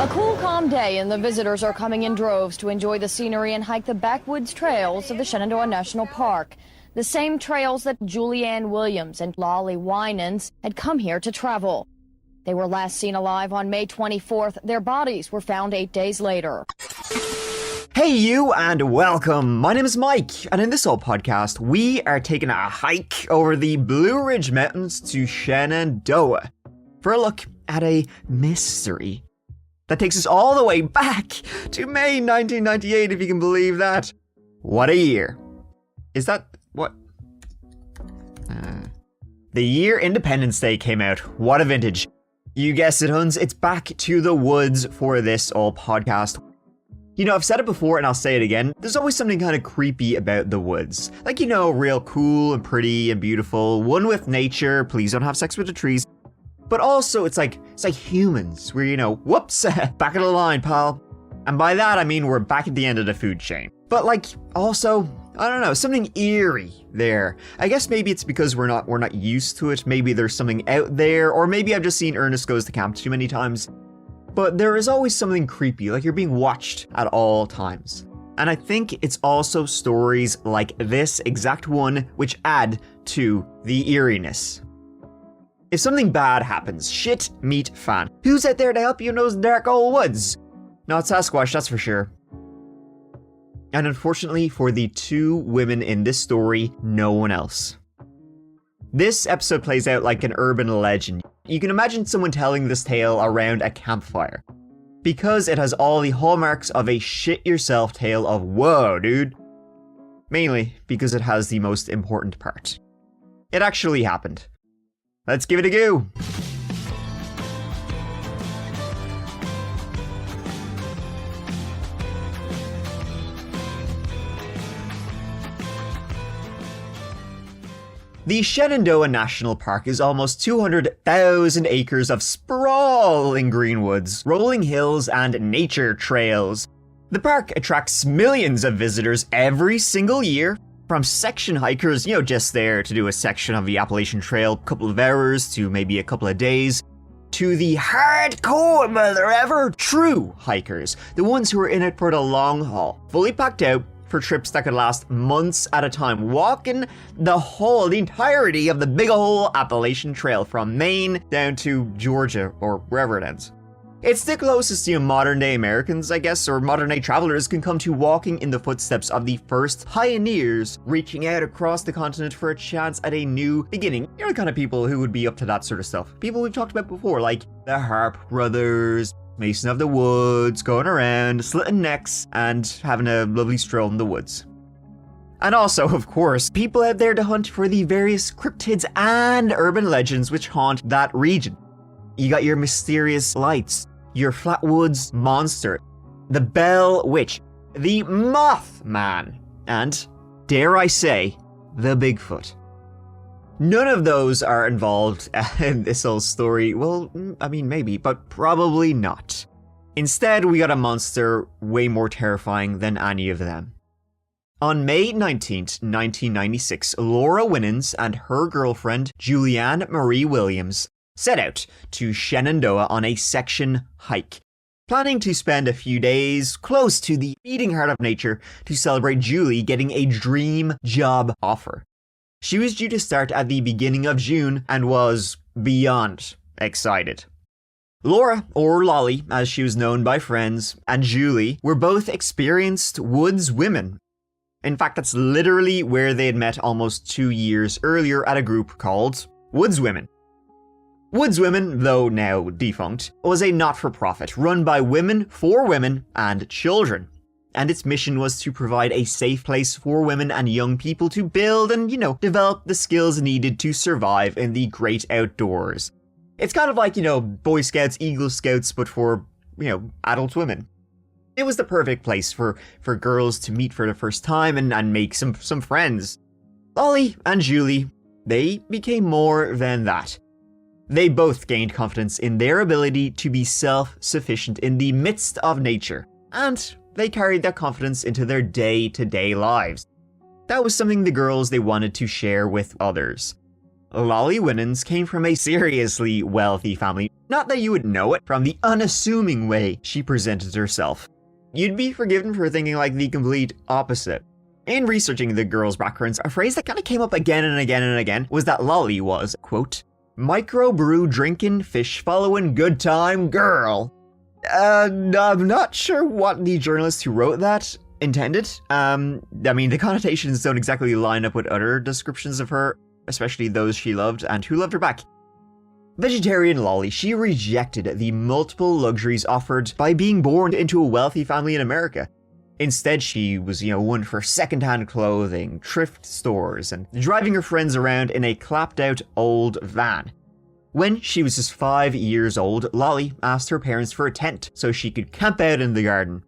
A cool, calm day, and the visitors are coming in droves to enjoy the scenery and hike the backwoods trails of the Shenandoah National Park. The same trails that Julianne Williams and Lolly Winans had come here to travel. They were last seen alive on May 24th. Their bodies were found 8 days later. Hey you, and welcome. My name is Mike, and in this old podcast, we are taking a hike over the Blue Ridge Mountains to Shenandoah for a look at a mystery that takes us all the way back to May 1998, if you can believe that. What a year. Is that what? The year Independence Day came out. What a vintage. You guessed it, Huns. It's back to the woods for this old podcast. You know, I've said it before and I'll say it again. There's always something kind of creepy about the woods. Like, you know, real cool and pretty and beautiful. One with nature. Please don't have sex with the trees. But also, it's like humans. We're, you know, whoops, back of the line, pal. And by that, I mean we're back at the end of the food chain. But like, also, I don't know, something eerie there. I guess maybe it's because we're not used to it. Maybe there's something out there, or maybe I've just seen Ernest Goes to Camp too many times. But there is always something creepy, like you're being watched at all times. And I think it's also stories like this exact one which add to the eeriness. If something bad happens, shit meet fan. Who's out there to help you in those dark old woods? Not Sasquatch, that's for sure. And unfortunately for the two women in this story, no one else. This episode plays out like an urban legend. You can imagine someone telling this tale around a campfire, because it has all the hallmarks of a shit-yourself tale of whoa, dude. Mainly because it has the most important part. It actually happened. Let's give it a go. The Shenandoah National Park is almost 200,000 acres of sprawling green woods, rolling hills, and nature trails. The park attracts millions of visitors every single year, from section hikers, you know, just there to do a section of the Appalachian Trail, a couple of hours to maybe a couple of days, to the hardcore mother ever true hikers, the ones who are in it for the long haul, fully packed out for trips that could last months at a time, walking the entirety of the big ol' Appalachian Trail from Maine down to Georgia or wherever it ends. It's the closest modern day Americans, I guess, or modern day travelers can come to walking in the footsteps of the first pioneers reaching out across the continent for a chance at a new beginning. You know, the kind of people who would be up to that sort of stuff. People we've talked about before, like the Harp Brothers, Mason of the Woods, going around, slitting necks, and having a lovely stroll in the woods. And also, of course, people out there to hunt for the various cryptids and urban legends which haunt that region. You got your mysterious lights, your Flatwoods monster, the Bell Witch, the Mothman, and, dare I say, the Bigfoot. None of those are involved in this whole story. Well, I mean, maybe, but probably not. Instead, we got a monster way more terrifying than any of them. On May 19th, 1996, Laura Winans and her girlfriend, Julianne Marie Williams, set out to Shenandoah on a section hike, planning to spend a few days close to the beating heart of nature to celebrate Julie getting a dream job offer. She was due to start at the beginning of June and was beyond excited. Laura, or Lolly as she was known by friends, and Julie were both experienced woods women. In fact, that's literally where they had met almost 2 years earlier at a group called Woods Women. Woods Women, though now defunct, was a not-for-profit run by women for women and children. And its mission was to provide a safe place for women and young people to build and, you know, develop the skills needed to survive in the great outdoors. It's kind of like, you know, Boy Scouts, Eagle Scouts, but for, you know, adult women. It was the perfect place for girls to meet for the first time and make some friends. Lolly and Julie, they became more than that. They both gained confidence in their ability to be self-sufficient in the midst of nature, and they carried that confidence into their day-to-day lives. That was something the girls they wanted to share with others. Lolly Winans came from a seriously wealthy family. Not that you would know it from the unassuming way she presented herself. You'd be forgiven for thinking like the complete opposite. In researching the girls' backgrounds, a phrase that kind of came up again and again and again was that Lolly was, quote, micro-brew drinking, fish following, good time girl. I'm not sure what the journalist who wrote that intended. I mean, the connotations don't exactly line up with other descriptions of her, especially those she loved and who loved her back. Vegetarian Lolly, she rejected the multiple luxuries offered by being born into a wealthy family in America. Instead, she was, one for secondhand clothing, thrift stores, and driving her friends around in a clapped-out old van. When she was just 5 years old, Lolly asked her parents for a tent so she could camp out in the garden.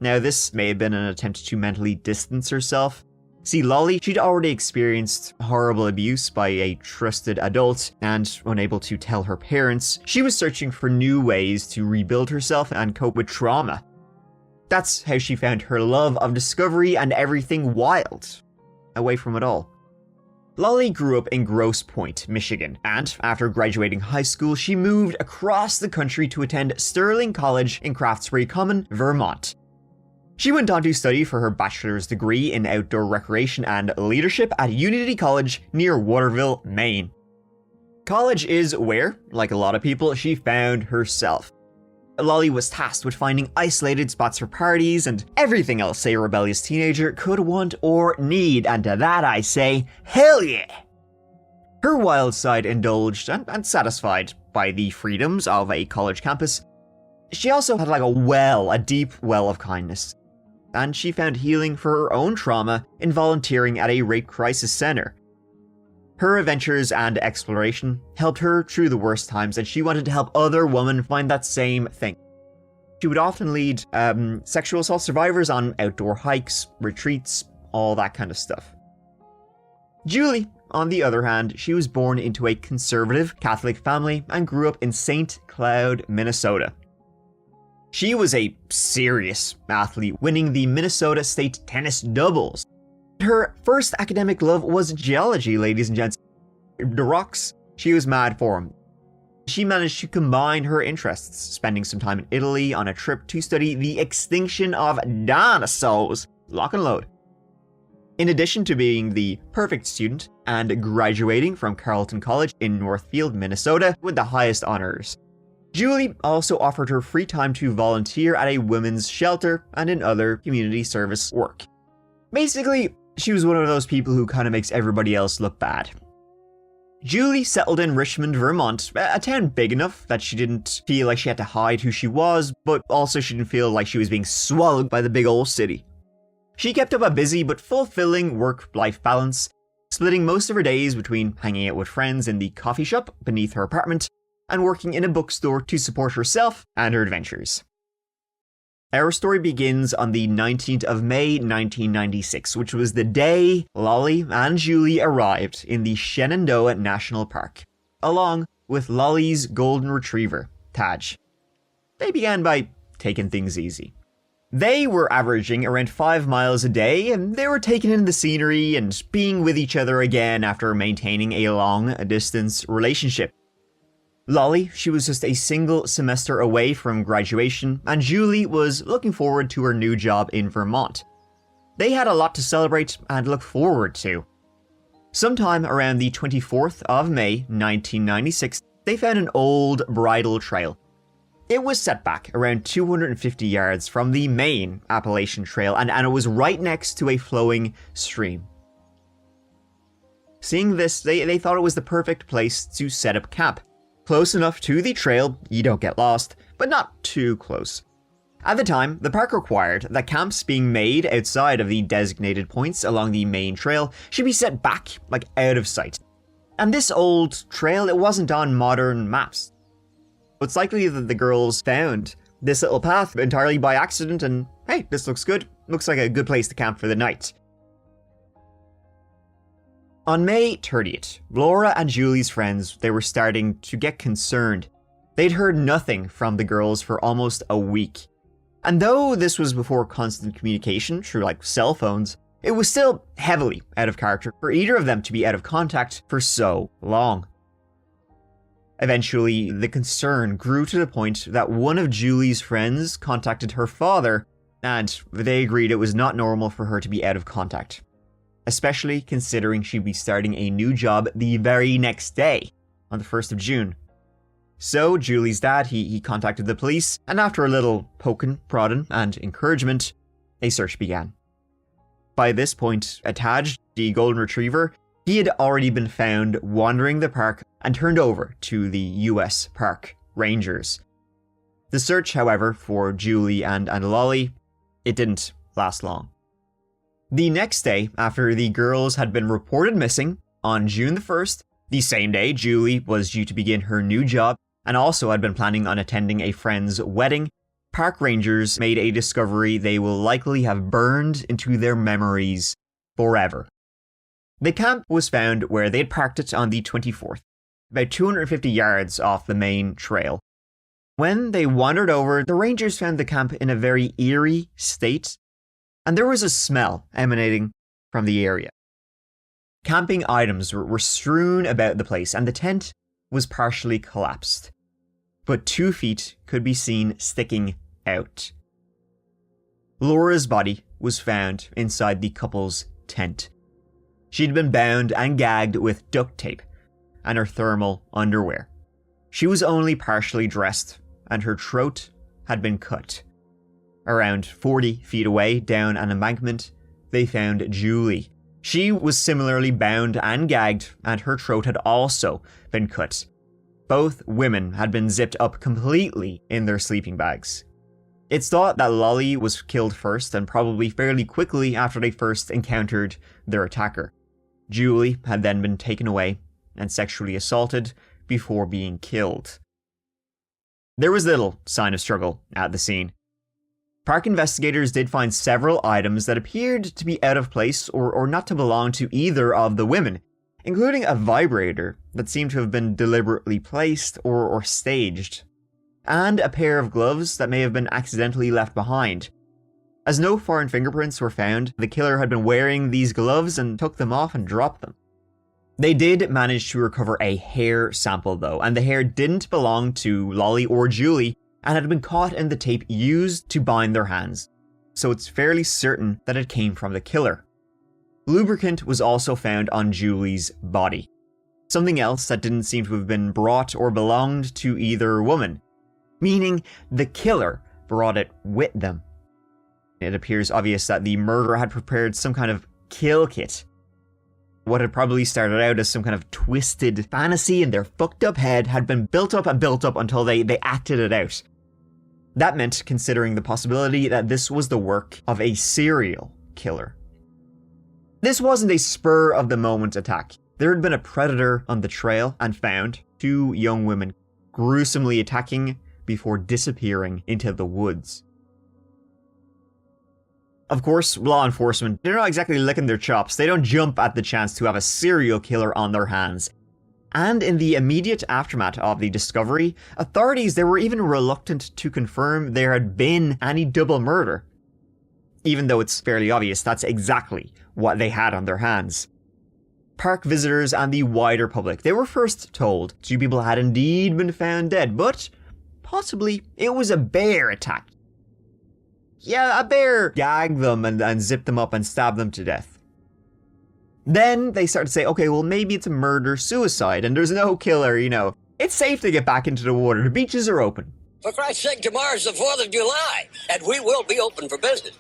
Now, this may have been an attempt to mentally distance herself. See, Lolly, she'd already experienced horrible abuse by a trusted adult, and unable to tell her parents, she was searching for new ways to rebuild herself and cope with trauma. That's how she found her love of discovery and everything wild, away from it all. Lolly grew up in Grosse Pointe, Michigan, and after graduating high school, she moved across the country to attend Sterling College in Craftsbury Common, Vermont. She went on to study for her bachelor's degree in outdoor recreation and leadership at Unity College near Waterville, Maine. College is where, like a lot of people, she found herself. Lolly was tasked with finding isolated spots for parties and everything else a rebellious teenager could want or need, and to that I say, hell yeah! Her wild side indulged and satisfied by the freedoms of a college campus, she also had a deep well of kindness. And she found healing for her own trauma in volunteering at a rape crisis center. Her adventures and exploration helped her through the worst times, and she wanted to help other women find that same thing. She would often lead sexual assault survivors on outdoor hikes, retreats, all that kind of stuff. Julie, on the other hand, she was born into a conservative Catholic family and grew up in St. Cloud, Minnesota. She was a serious athlete, winning the Minnesota State tennis doubles. Her first academic love was geology, ladies and gents. The rocks, she was mad for them. She managed to combine her interests, spending some time in Italy on a trip to study the extinction of dinosaurs. Lock and load. In addition to being the perfect student and graduating from Carleton College in Northfield, Minnesota with the highest honors, Julie also offered her free time to volunteer at a women's shelter and in other community service work. Basically, she was one of those people who kind of makes everybody else look bad. Julie settled in Richmond, Vermont, a town big enough that she didn't feel like she had to hide who she was, but also she didn't feel like she was being swallowed by the big old city. She kept up a busy but fulfilling work-life balance, splitting most of her days between hanging out with friends in the coffee shop beneath her apartment and working in a bookstore to support herself and her adventures. Our story begins on the 19th of May 1996, which was the day Lolly and Julie arrived in the Shenandoah National Park, along with Lolly's golden retriever, Taj. They began by taking things easy. They were averaging around 5 miles a day, and they were taking in the scenery and being with each other again after maintaining a long-distance relationship. Lolly, she was just a single semester away from graduation, and Julie was looking forward to her new job in Vermont. They had a lot to celebrate and look forward to. Sometime around the 24th of May 1996, they found an old bridle trail. It was set back around 250 yards from the main Appalachian Trail, and it was right next to a flowing stream. Seeing this, they thought it was the perfect place to set up camp. Close enough to the trail, you don't get lost, but not too close. At the time, the park required that camps being made outside of the designated points along the main trail should be set back, out of sight. And this old trail, it wasn't on modern maps. It's likely that the girls found this little path entirely by accident and, hey, this looks good. Looks like a good place to camp for the night. On May 30th, Laura and Julie's friends, they were starting to get concerned. They'd heard nothing from the girls for almost a week. And though this was before constant communication through cell phones, It was still heavily out of character for either of them to be out of contact for so long. Eventually, the concern grew to the point that one of Julie's friends contacted her father, and they agreed it was not normal for her to be out of contact, especially considering she'd be starting a new job the very next day, on the 1st of June. So Julie's dad, he contacted the police, and after a little poking, prodding, and encouragement, a search began. By this point, Taj, the golden retriever, he had already been found wandering the park and turned over to the US Park Rangers. The search, however, for Julie and Lolly, it didn't last long. The next day, after the girls had been reported missing, on June the 1st, the same day Julie was due to begin her new job and also had been planning on attending a friend's wedding, park rangers made a discovery they will likely have burned into their memories forever. The camp was found where they had parked it on the 24th, about 250 yards off the main trail. When they wandered over, the rangers found the camp in a very eerie state, and there was a smell emanating from the area. Camping items were strewn about the place, and the tent was partially collapsed, but 2 feet could be seen sticking out. Laura's body was found inside the couple's tent. She'd been bound and gagged with duct tape and her thermal underwear. She was only partially dressed, and her throat had been cut. Around 40 feet away down an embankment, they found Julie. She was similarly bound and gagged, and her throat had also been cut. Both women had been zipped up completely in their sleeping bags. It's thought that Lolly was killed first, and probably fairly quickly after they first encountered their attacker. Julie had then been taken away and sexually assaulted before being killed. There was little sign of struggle at the scene. Park investigators did find several items that appeared to be out of place or not to belong to either of the women, including a vibrator that seemed to have been deliberately placed or staged, and a pair of gloves that may have been accidentally left behind. As no foreign fingerprints were found, the killer had been wearing these gloves and took them off and dropped them. They did manage to recover a hair sample though, and the hair didn't belong to Lolly or Julie and had been caught in the tape used to bind their hands, so it's fairly certain that it came from the killer. Lubricant was also found on Julie's body, something else that didn't seem to have been brought or belonged to either woman, meaning the killer brought it with them. It appears obvious that the murderer had prepared some kind of kill kit. What had probably started out as some kind of twisted fantasy in their fucked up head had been built up until they acted it out. That meant considering the possibility that this was the work of a serial killer. This wasn't a spur-of-the-moment attack. There had been a predator on the trail and found 2 young women gruesomely attacking before disappearing into the woods. Of course, law enforcement, they're not exactly licking their chops. They don't jump at the chance to have a serial killer on their hands. And in the immediate aftermath of the discovery, authorities, they were even reluctant to confirm there had been any double murder. Even though it's fairly obvious that's exactly what they had on their hands. Park visitors and the wider public, they were first told 2 people had indeed been found dead, but possibly it was a bear attack. Yeah, a bear gagged them and zipped them up and stabbed them to death. Then they started to say, okay, well maybe it's a murder-suicide and there's no killer, It's safe to get back into the water. The beaches are open. For Christ's sake, tomorrow's the 4th of July, and we will be open for business.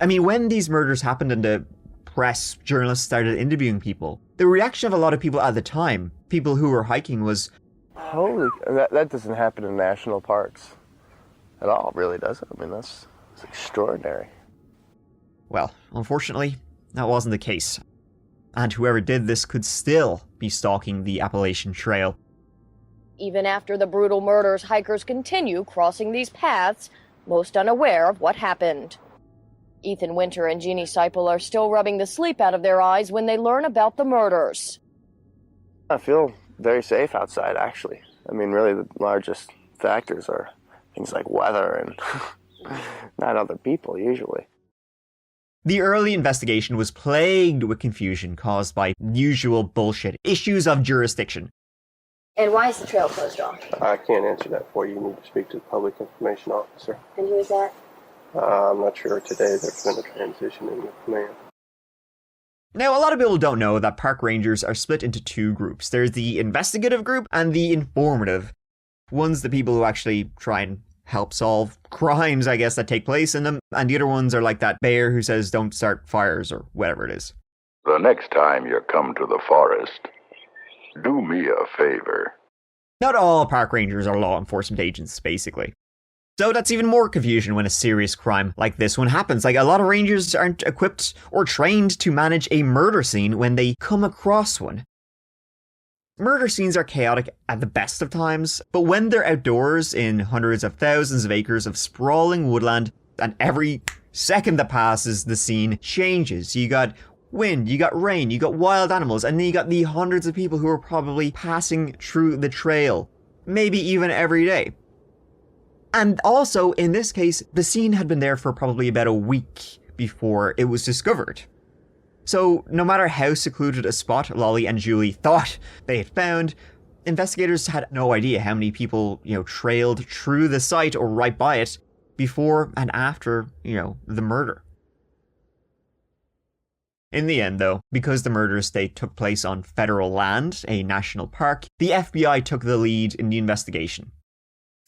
I mean, when these murders happened and the press, journalists started interviewing people, the reaction of a lot of people at the time, people who were hiking, was, holy, that doesn't happen in national parks at all, really, does it? I mean, that's extraordinary. Well, unfortunately, that wasn't the case. And whoever did this could still be stalking the Appalachian Trail. Even after the brutal murders, hikers continue crossing these paths, most unaware of what happened. Ethan Winter and Jeannie Seipel are still rubbing the sleep out of their eyes when they learn about the murders. I feel very safe outside, actually. I mean, really, the largest factors are things like weather and not other people, usually. The early investigation was plagued with confusion caused by usual bullshit issues of jurisdiction. And why is the trail closed off? I can't answer that for you. You need to speak to the public information officer. And who is that? I'm not sure today. There's been a transition in the command. Now, a lot of people don't know that park rangers are split into two groups. There's the investigative group and the informative. One's the people who actually try and help solve crimes, I guess, that take place in them. And the other ones are like that bear who says don't start fires or whatever it is. The next time you come to the forest, do me a favor. Not all park rangers are law enforcement agents, basically. So that's even more confusion when a serious crime like this one happens. Like, a lot of rangers aren't equipped or trained to manage a murder scene when they come across one. Murder scenes are chaotic at the best of times, but when they're outdoors in hundreds of thousands of acres of sprawling woodland, and every second that passes, the scene changes. You got wind, you got rain, you got wild animals, and then you got the hundreds of people who are probably passing through the trail, maybe even every day. And also, in this case, the scene had been there for probably about a week before it was discovered. So, no matter how secluded a spot Lolly and Julie thought they had found, investigators had no idea how many people, trailed through the site or right by it before and after, the murder. In the end, though, because the murders took place on federal land, a national park, the FBI took the lead in the investigation.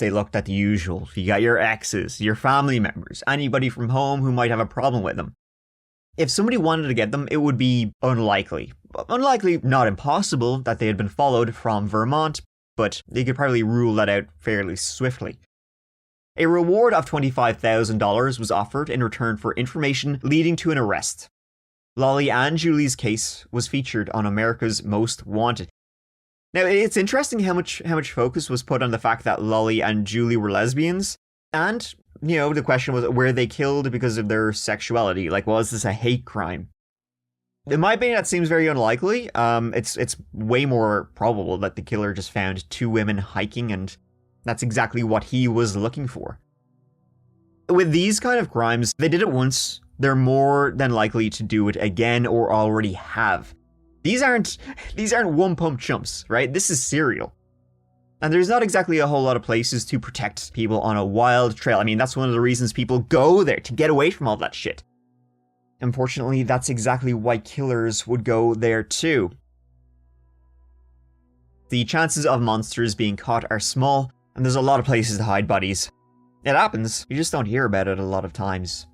They looked at the usual. You got your exes, your family members, anybody from home who might have a problem with them. If somebody wanted to get them, it would be unlikely. Unlikely, not impossible, that they had been followed from Vermont, but they could probably rule that out fairly swiftly. A reward of $25,000 was offered in return for information leading to an arrest. Lolly and Julie's case was featured on America's Most Wanted. Now, it's interesting how much focus was put on the fact that Lolly and Julie were lesbians, and, the question was, were they killed because of their sexuality? Like, was this a hate crime? In my opinion, that seems very unlikely. It's way more probable that the killer just found two women hiking, and that's exactly what he was looking for. With these kind of crimes, they did it once. They're more than likely to do it again or already have. These aren't one-pump chumps, right? This is serial. And there's not exactly a whole lot of places to protect people on a wild trail. I mean, that's one of the reasons people go there, to get away from all that shit. Unfortunately, that's exactly why killers would go there too. The chances of monsters being caught are small, and there's a lot of places to hide bodies. It happens, you just don't hear about it a lot of times.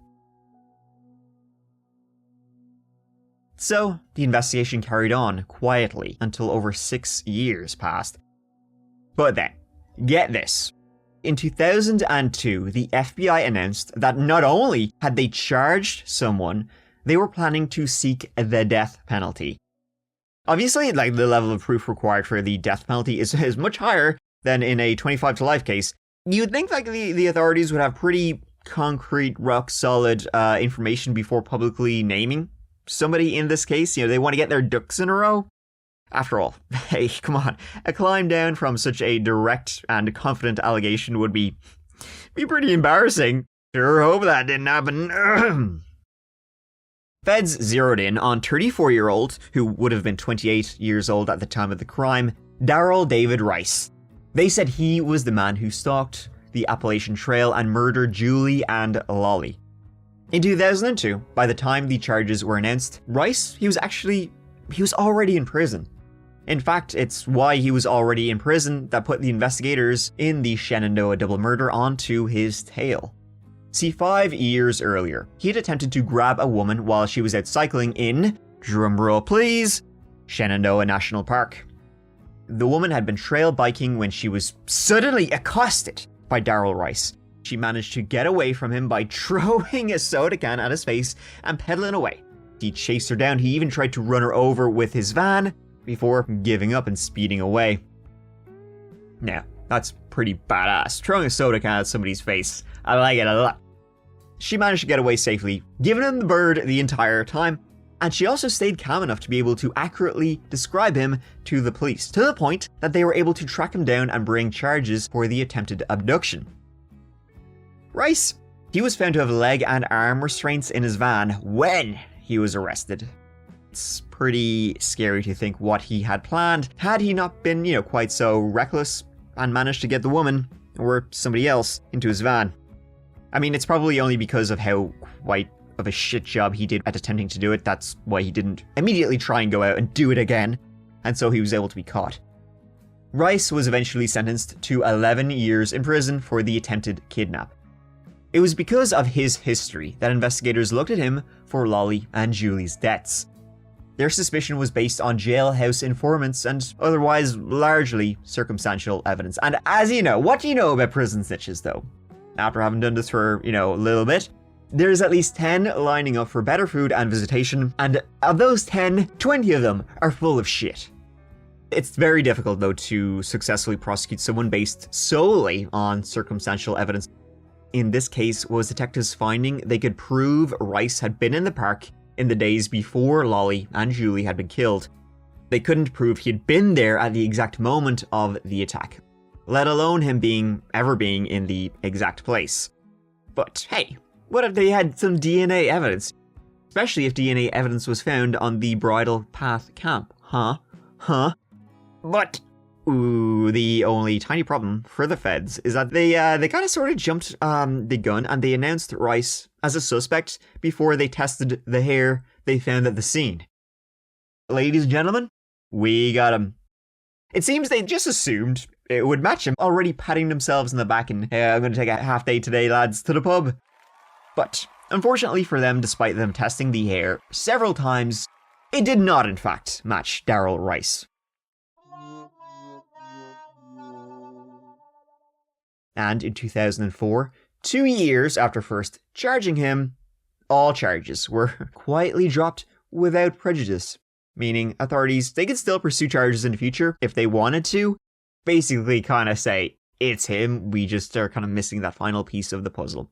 So, the investigation carried on quietly until over 6 years passed. But then, get this. In 2002, the FBI announced that not only had they charged someone, they were planning to seek the death penalty. Obviously, the level of proof required for the death penalty is much higher than in a 25 to life case. You'd think the authorities would have pretty concrete, rock-solid information before publicly naming somebody in this case. They want to get their ducks in a row. After all, hey, come on, a climb down from such a direct and confident allegation would be pretty embarrassing. Sure hope that didn't happen. Feds zeroed in on 34-year-old, who would have been 28 years old at the time of the crime, Daryl David Rice. They said he was the man who stalked the Appalachian Trail and murdered Julie and Lolly. In 2002, by the time the charges were announced, Rice, he was already in prison. In fact, it's why he was already in prison that put the investigators in the Shenandoah double murder onto his tail. See, 5 years earlier, he had attempted to grab a woman while she was out cycling in, drumroll please, Shenandoah National Park. The woman had been trail biking when she was suddenly accosted by Daryl Rice. She managed to get away from him by throwing a soda can at his face and pedaling away. He chased her down. He even tried to run her over with his van before giving up and speeding away. Now, that's pretty badass. Throwing a soda can at somebody's face. I like it a lot. She managed to get away safely, giving him the bird the entire time, and she also stayed calm enough to be able to accurately describe him to the police, to the point that they were able to track him down and bring charges for the attempted abduction. Rice, He was found to have leg and arm restraints in his van when he was arrested. It's pretty scary to think what he had planned had he not been, quite so reckless and managed to get the woman, or somebody else, into his van. I mean, it's probably only because of how quite of a shit job he did at attempting to do it. That's why he didn't immediately try and go out and do it again, and so he was able to be caught. Rice was eventually sentenced to 11 years in prison for the attempted kidnap. It was because of his history that investigators looked at him for Lolly and Julie's deaths. Their suspicion was based on jailhouse informants and otherwise largely circumstantial evidence. And as you know, what do you know about prison snitches though? After having done this for, a little bit, there's at least 10 lining up for better food and visitation, and of those 10, 20 of them are full of shit. It's very difficult though to successfully prosecute someone based solely on circumstantial evidence. In this case, was detectives finding they could prove Rice had been in the park in the days before Lolly and Julie had been killed. They couldn't prove he had been there at the exact moment of the attack, let alone him ever being in the exact place. But hey, what if they had some DNA evidence? Especially if DNA evidence was found on the Bridle Path camp, huh? But the only tiny problem for the feds is that they kind of sort of jumped the gun and they announced Rice as a suspect before they tested the hair they found at the scene. Ladies and gentlemen, we got him. It seems they just assumed it would match him, already patting themselves in the back and, I'm going to take a half day today, lads, to the pub. But unfortunately for them, despite them testing the hair several times, it did not in fact match Daryl Rice. And in 2004, 2 years after first charging him, all charges were quietly dropped without prejudice, meaning authorities, they could still pursue charges in the future if they wanted to, basically kind of say, it's him, we just are kind of missing that final piece of the puzzle.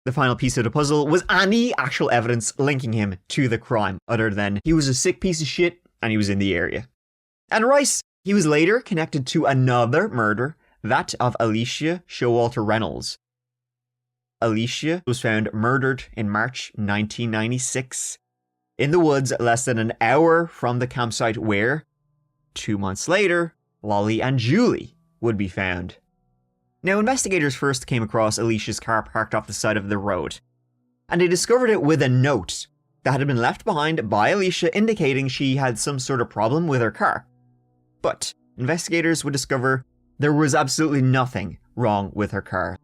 The final piece of the puzzle was any actual evidence linking him to the crime, other than he was a sick piece of shit and he was in the area. And Rice, he was later connected to another murder, that of Alicia Showalter Reynolds. Alicia was found murdered in March 1996 in the woods less than an hour from the campsite where, 2 months later, Lolly and Julie would be found. Now, investigators first came across Alicia's car parked off the side of the road, and they discovered it with a note that had been left behind by Alicia indicating she had some sort of problem with her car. But investigators would discover there was absolutely nothing wrong with her car,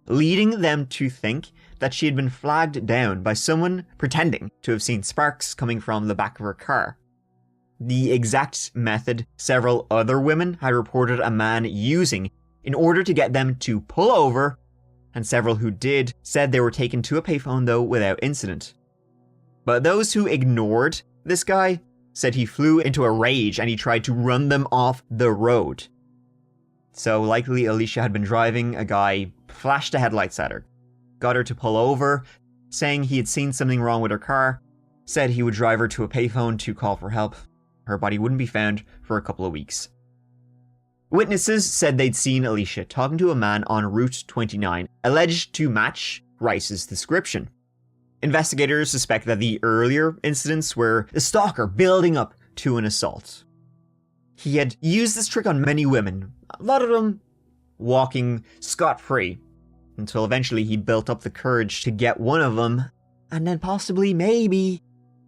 leading them to think that she had been flagged down by someone pretending to have seen sparks coming from the back of her car. The exact method several other women had reported a man using in order to get them to pull over, and several who did said they were taken to a payphone though without incident. But those who ignored this guy said he flew into a rage and he tried to run them off the road. So likely Alicia had been driving, a guy flashed the headlights at her, got her to pull over, saying he had seen something wrong with her car, said he would drive her to a payphone to call for help. Her body wouldn't be found for a couple of weeks. Witnesses said they'd seen Alicia talking to a man on Route 29, alleged to match Rice's description. Investigators suspect that the earlier incidents were a stalker building up to an assault. He had used this trick on many women, a lot of them walking scot-free, until eventually he built up the courage to get one of them, and then possibly, maybe,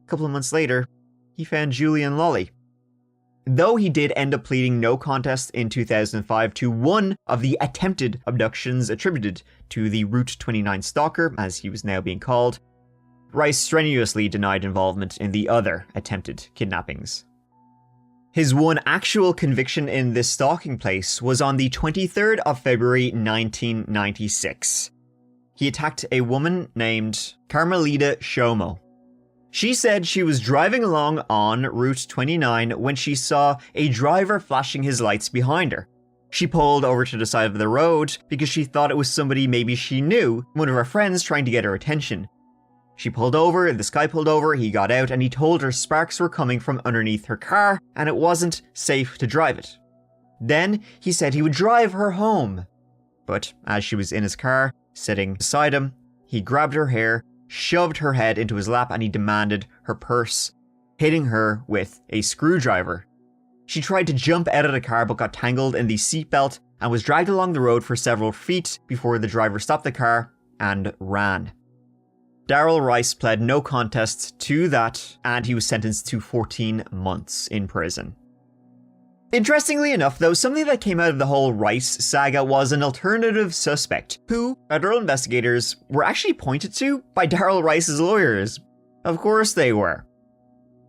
a couple of months later, he found Julie and Lolly. Though he did end up pleading no contest in 2005 to one of the attempted abductions attributed to the Route 29 stalker, as he was now being called, Rice strenuously denied involvement in the other attempted kidnappings. His one actual conviction in this stalking place was on the 23rd of February 1996. He attacked a woman named Carmelita Shomo. She said she was driving along on Route 29 when she saw a driver flashing his lights behind her. She pulled over to the side of the road because she thought it was somebody maybe she knew, one of her friends trying to get her attention. She pulled over, this guy pulled over, he got out and he told her sparks were coming from underneath her car and it wasn't safe to drive it. Then he said he would drive her home. But as she was in his car, Sitting beside him, he grabbed her hair, shoved her head into his lap, and he demanded her purse, hitting her with a screwdriver. She tried to jump out of the car but got tangled in the seatbelt and was dragged along the road for several feet before the driver stopped the car and ran. Daryl Rice pled no contest to that, and he was sentenced to 14 months in prison. Interestingly enough, though, something that came out of the whole Rice saga was an alternative suspect, who federal investigators were actually pointed to by Daryl Rice's lawyers. Of course they were.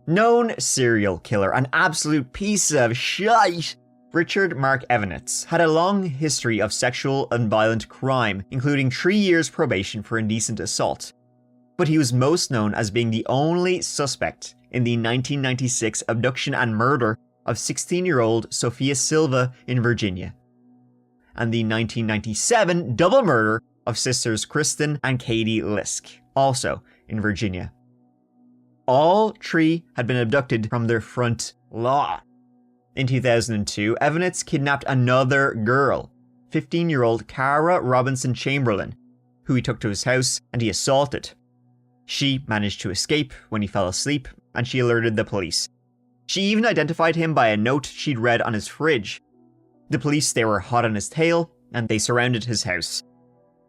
Known serial killer, an absolute piece of shite, Richard Mark Evanitz had a long history of sexual and violent crime, including 3 years probation for indecent assault. But he was most known as being the only suspect in the 1996 abduction and murder of 16-year-old Sophia Silva in Virginia, and the 1997 double murder of sisters Kristen and Katie Lisk, also in Virginia. All 3 had been abducted from their front lawn. In 2002, Evanitz kidnapped another girl, 15-year-old Cara Robinson Chamberlain, who he took to his house and he assaulted. She managed to escape when he fell asleep, and she alerted the police. She even identified him by a note she'd read on his fridge. The police, they were hot on his tail, and they surrounded his house.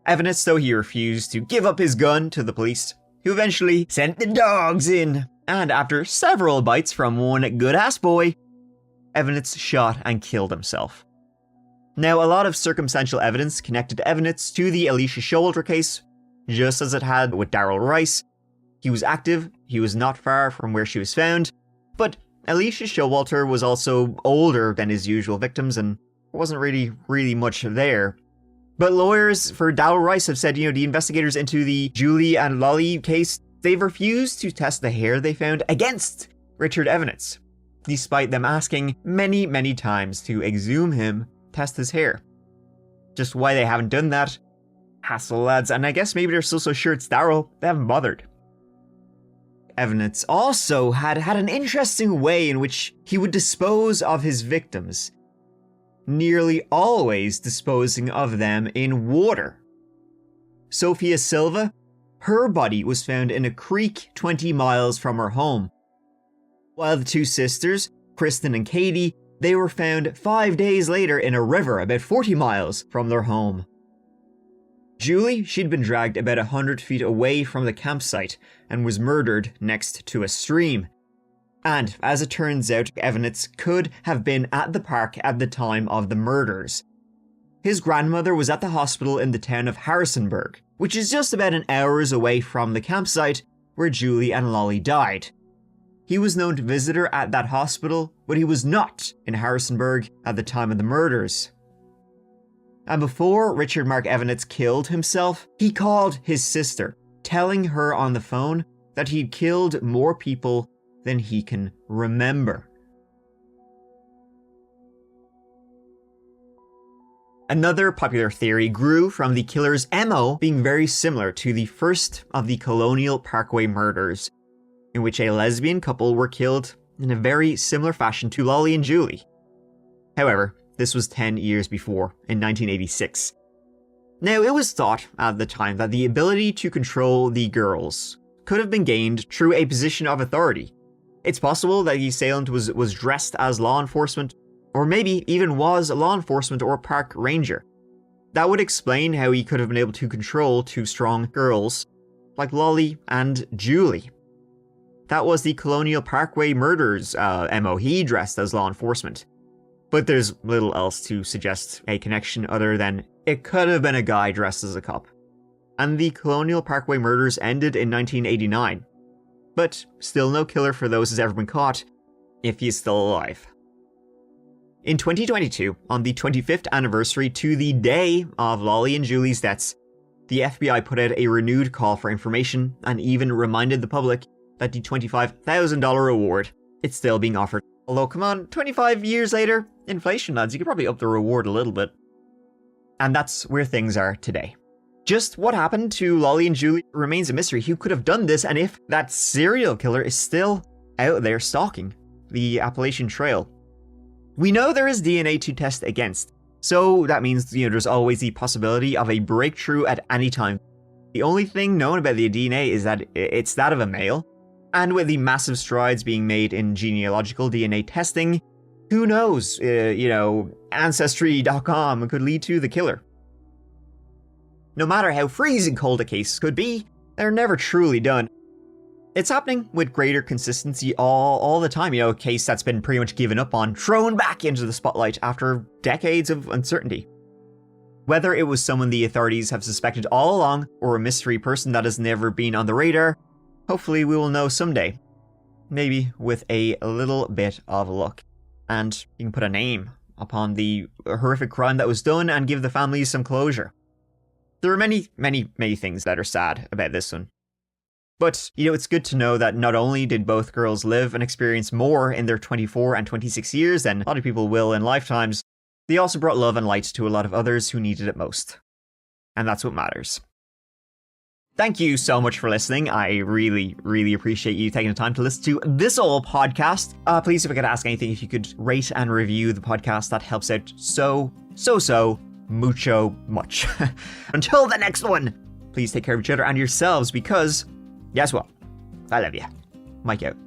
Evanitz, though, he refused to give up his gun to the police, who eventually sent the dogs in, and after several bites from one good-ass boy, Evanitz shot and killed himself. Now, a lot of circumstantial evidence connected Evanitz to the Alicia Showalter case, just as it had with Daryl Rice. He was active, he was not far from where she was found, but Alicia Showalter was also older than his usual victims and wasn't really much there. But lawyers for Daryl Rice have said, the investigators into the Julie and Lolly case, they've refused to test the hair they found against Richard Evanitz, despite them asking many times to exhume him, test his hair. Just why they haven't done that? Hassle, lads, and I guess maybe they're still so sure it's Daryl, they haven't bothered. Evanitz also had an interesting way in which he would dispose of his victims, nearly always disposing of them in water. Sophia Silva, her body was found in a creek 20 miles from her home, while the 2 sisters, Kristen and Katie, they were found 5 days later in a river about 40 miles from their home. Julie, she'd been dragged about 100 feet away from the campsite and was murdered next to a stream. And, as it turns out, Evanitz could have been at the park at the time of the murders. His grandmother was at the hospital in the town of Harrisonburg, which is just about an hour's away from the campsite where Julie and Lolly died. He was known to visitor at that hospital, but he was not in Harrisonburg at the time of the murders. And before Richard Mark Evanitz killed himself, he called his sister, telling her on the phone that he'd killed more people than he can remember. Another popular theory grew from the killer's MO being very similar to the first of the Colonial Parkway murders, in which a lesbian couple were killed in a very similar fashion to Lolly and Julie. However, this was 10 years before, in 1986. Now, it was thought at the time that the ability to control the girls could have been gained through a position of authority. It's possible that the assailant was dressed as law enforcement, or maybe even was law enforcement or park ranger. That would explain how he could have been able to control 2 strong girls, like Lolly and Julie. That was the Colonial Parkway murders MO. He dressed as law enforcement. But there's little else to suggest a connection other than it could have been a guy dressed as a cop. And the Colonial Parkway murders ended in 1989. But still no killer for those who's ever been caught, if he's still alive. In 2022, on the 25th anniversary to the day of Lolly and Julie's deaths, the FBI put out a renewed call for information and even reminded the public that the $25,000 reward is still being offered. Although, come on, 25 years later, inflation, lads, you could probably up the reward a little bit. And that's where things are today. Just what happened to Lolly and Julie remains a mystery. Who could have done this, and if that serial killer is still out there stalking the Appalachian Trail? We know there is DNA to test against, So that means, there's always the possibility of a breakthrough at any time. The only thing known about the DNA is that it's that of a male, and with the massive strides being made in genealogical DNA testing, who knows, Ancestry.com could lead to the killer. No matter how freezing cold a case could be, they're never truly done. It's happening with greater consistency all the time, a case that's been pretty much given up on, thrown back into the spotlight after decades of uncertainty. Whether it was someone the authorities have suspected all along, or a mystery person that has never been on the radar, hopefully we will know someday. Maybe with a little bit of luck. And you can put a name upon the horrific crime that was done and give the families some closure. There are many, many, many things that are sad about this one. But, it's good to know that not only did both girls live and experience more in their 24 and 26 years than a lot of people will in lifetimes, they also brought love and light to a lot of others who needed it most. And that's what matters. Thank you so much for listening. I really, really appreciate you taking the time to listen to this old podcast. Please, if I could ask anything, if you could rate and review the podcast, that helps out so mucho much. Until the next one, please take care of each other and yourselves, because guess what? I love you. Mike out.